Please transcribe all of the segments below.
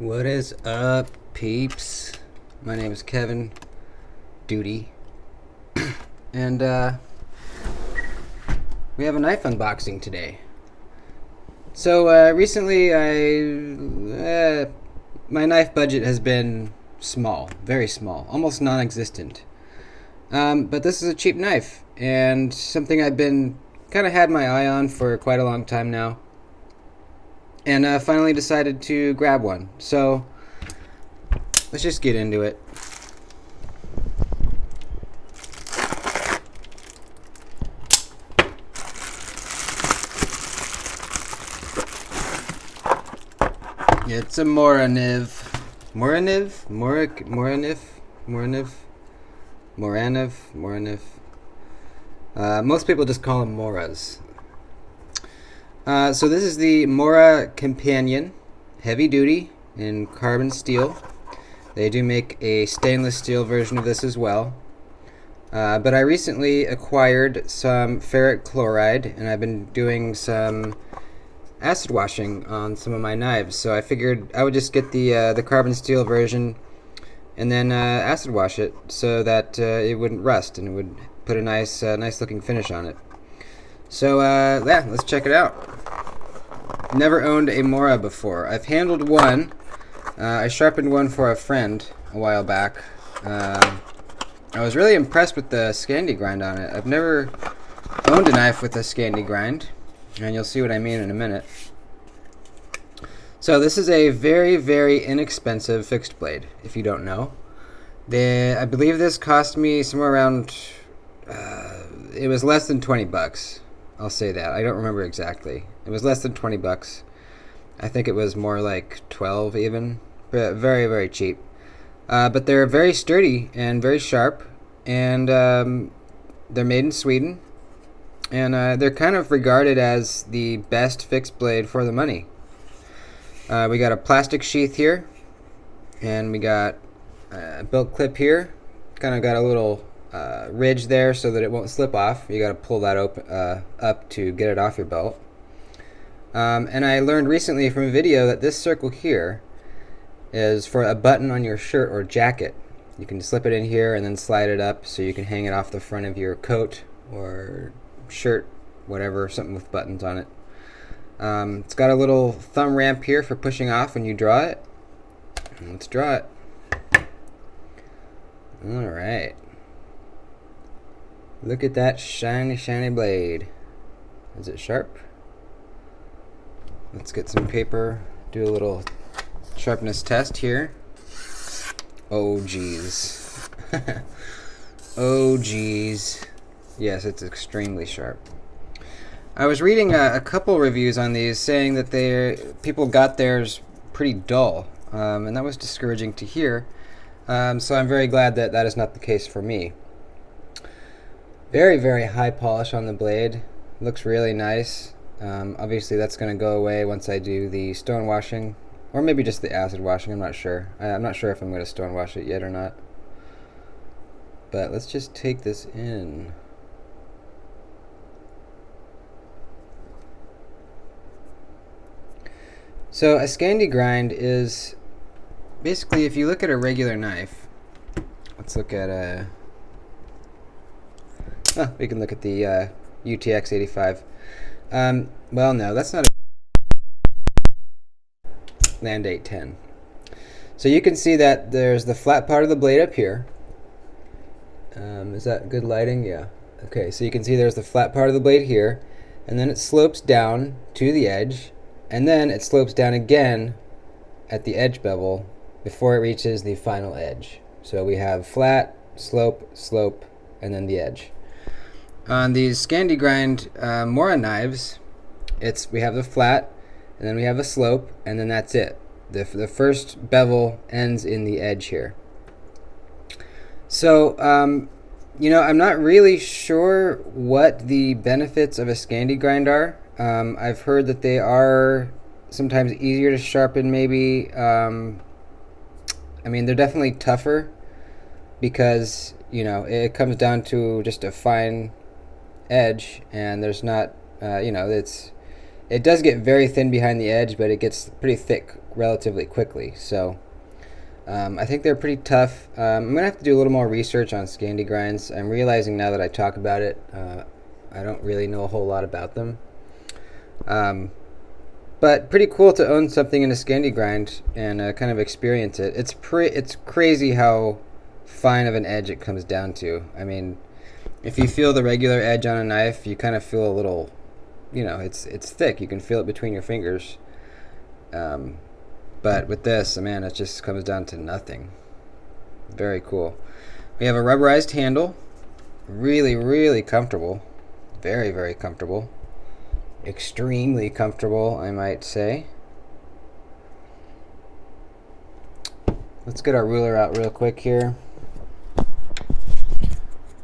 What is up, peeps? My name is Kevin Duty, and we have a knife unboxing today. So recently, my knife budget has been small, very small, almost non-existent. But this is a cheap knife, and something I've been kind of had my eye on for quite a long time now. And finally decided to grab one. So let's just get into it. It's a Moranov. Most people just call them Moras. So this is the Mora Companion, heavy duty in carbon steel. They do make a stainless steel version of this as well. But I recently acquired some ferric chloride, and I've been doing some acid washing on some of my knives. So I figured I would just get the carbon steel version and then acid wash it so that it wouldn't rust and it would put a nice looking finish on it. So yeah, let's check it out. Never owned a Mora before. I've handled one. I sharpened one for a friend a while back. I was really impressed with the Scandi Grind on it. I've never owned a knife with a Scandi Grind, and you'll see what I mean in a minute. So this is a very, very inexpensive fixed blade, if you don't know. I believe this cost me somewhere around, it was less than 20 bucks. I'll say that. I don't remember exactly. It was less than 20 bucks. I think it was more like 12 even. But very, very cheap. But they're very sturdy and very sharp. And they're made in Sweden. And they're kind of regarded as the best fixed blade for the money. We got a plastic sheath here. And we got a belt clip here. Kind of got a little ridge there so that it won't slip off. You got to pull that up to get it off your belt. And I learned recently from a video that this circle here is for a button on your shirt or jacket. You can slip it in here and then slide it up so you can hang it off the front of your coat or shirt, whatever, something with buttons on it. It's got a little thumb ramp here for pushing off when you draw it. Let's draw it. Alright. Look at that shiny, shiny blade. Is it sharp? Let's get some paper, do a little sharpness test here. Oh, geez. Oh, geez. Yes, it's extremely sharp. I was reading a couple reviews on these saying that people got theirs pretty dull, and that was discouraging to hear. So I'm very glad that that is not the case for me. Very, very high polish on the blade. Looks really nice. Obviously that's going to go away once I do the stone washing, or maybe just the acid washing. I'm not sure. I'm not sure if I'm going to stone wash it yet or not. But let's just take this in. So a Scandi Grind is basically, if you look at a regular knife, let's look at we can look at the UTX 85. Well, no, that's not a Land 810. So you can see that there's the flat part of the blade up here. Is that good lighting? Yeah. Okay, so you can see there's the flat part of the blade here, and then it slopes down to the edge, and then it slopes down again at the edge bevel before it reaches the final edge. So we have flat, slope, slope, and then the edge. On these Scandi Grind Mora knives, we have the flat, and then we have a slope, and then that's it. The first bevel ends in the edge here. So, you know, I'm not really sure what the benefits of a Scandi Grind are. I've heard that they are sometimes easier to sharpen, maybe. I mean, they're definitely tougher because, you know, it comes down to just a fine edge, and there's not, you know, It does get very thin behind the edge, but it gets pretty thick relatively quickly. So I think they're pretty tough. I'm going to have to do a little more research on Scandi Grinds. I'm realizing now that I talk about it, I don't really know a whole lot about them. But pretty cool to own something in a Scandi Grind and kind of experience it. It's crazy how fine of an edge it comes down to. I mean, if you feel the regular edge on a knife, you kind of feel a little, it's thick. You can feel it between your fingers. But with this, man, it just comes down to nothing. Very cool. We have a rubberized handle. Really, really comfortable. Very, very comfortable. Extremely comfortable, I might say. Let's get our ruler out real quick here.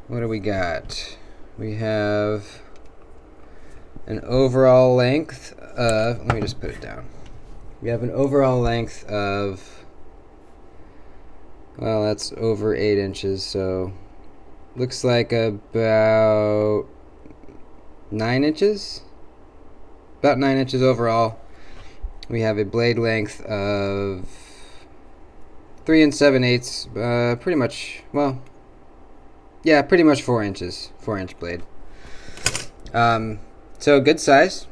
What do we got? We have an overall length of, let me just put it down. We have an overall length of, well, that's over 8 inches, so looks like about 9 inches. About 9 inches overall. We have a blade length of 3 7/8, pretty much, well, yeah, pretty much 4 inches, 4-inch blade. So good size.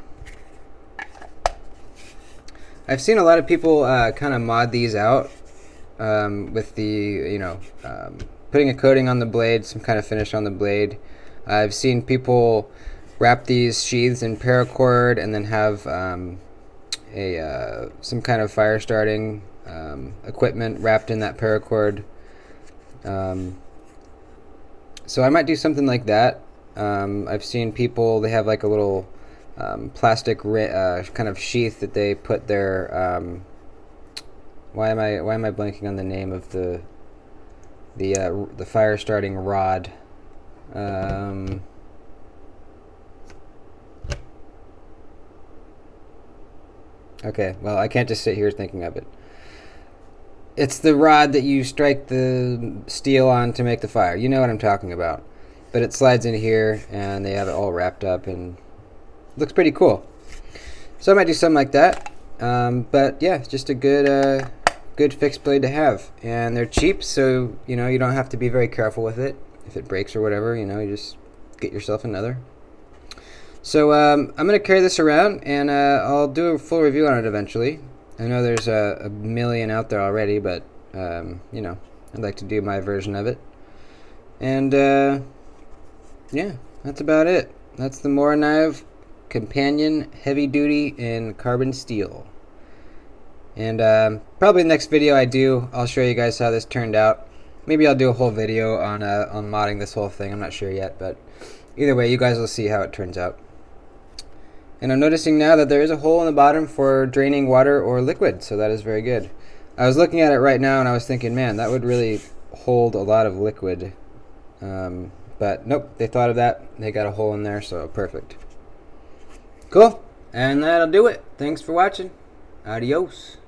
I've seen a lot of people kind of mod these out with the, putting a coating on the blade, some kind of finish on the blade. I've seen people wrap these sheaths in paracord and then have some kind of fire starting equipment wrapped in that paracord. So I might do something like that. I've seen people, they have like a little plastic kind of sheath that they put their why am I blanking on the name of the fire starting rod? Okay, well, I can't just sit here thinking of it. It's the rod that you strike the steel on to make the fire. You know what I'm talking about. But it slides in here, and they have it all wrapped up, and it looks pretty cool. So I might do something like that. But yeah, just a good fixed blade to have. And they're cheap, so you don't have to be very careful with it. If it breaks or whatever, you just get yourself another. So I'm going to carry this around, and I'll do a full review on it eventually. I know there's a million out there already, but, I'd like to do my version of it. And, yeah, that's about it. That's the Moranaive Companion Heavy Duty in Carbon Steel. And probably the next video I do, I'll show you guys how this turned out. Maybe I'll do a whole video on modding this whole thing. I'm not sure yet, but either way, you guys will see how it turns out. And I'm noticing now that there is a hole in the bottom for draining water or liquid, so that is very good. I was looking at it right now and I was thinking, man, that would really hold a lot of liquid. But nope, they thought of that. They got a hole in there, so perfect. Cool. And that'll do it. Thanks for watching. Adios.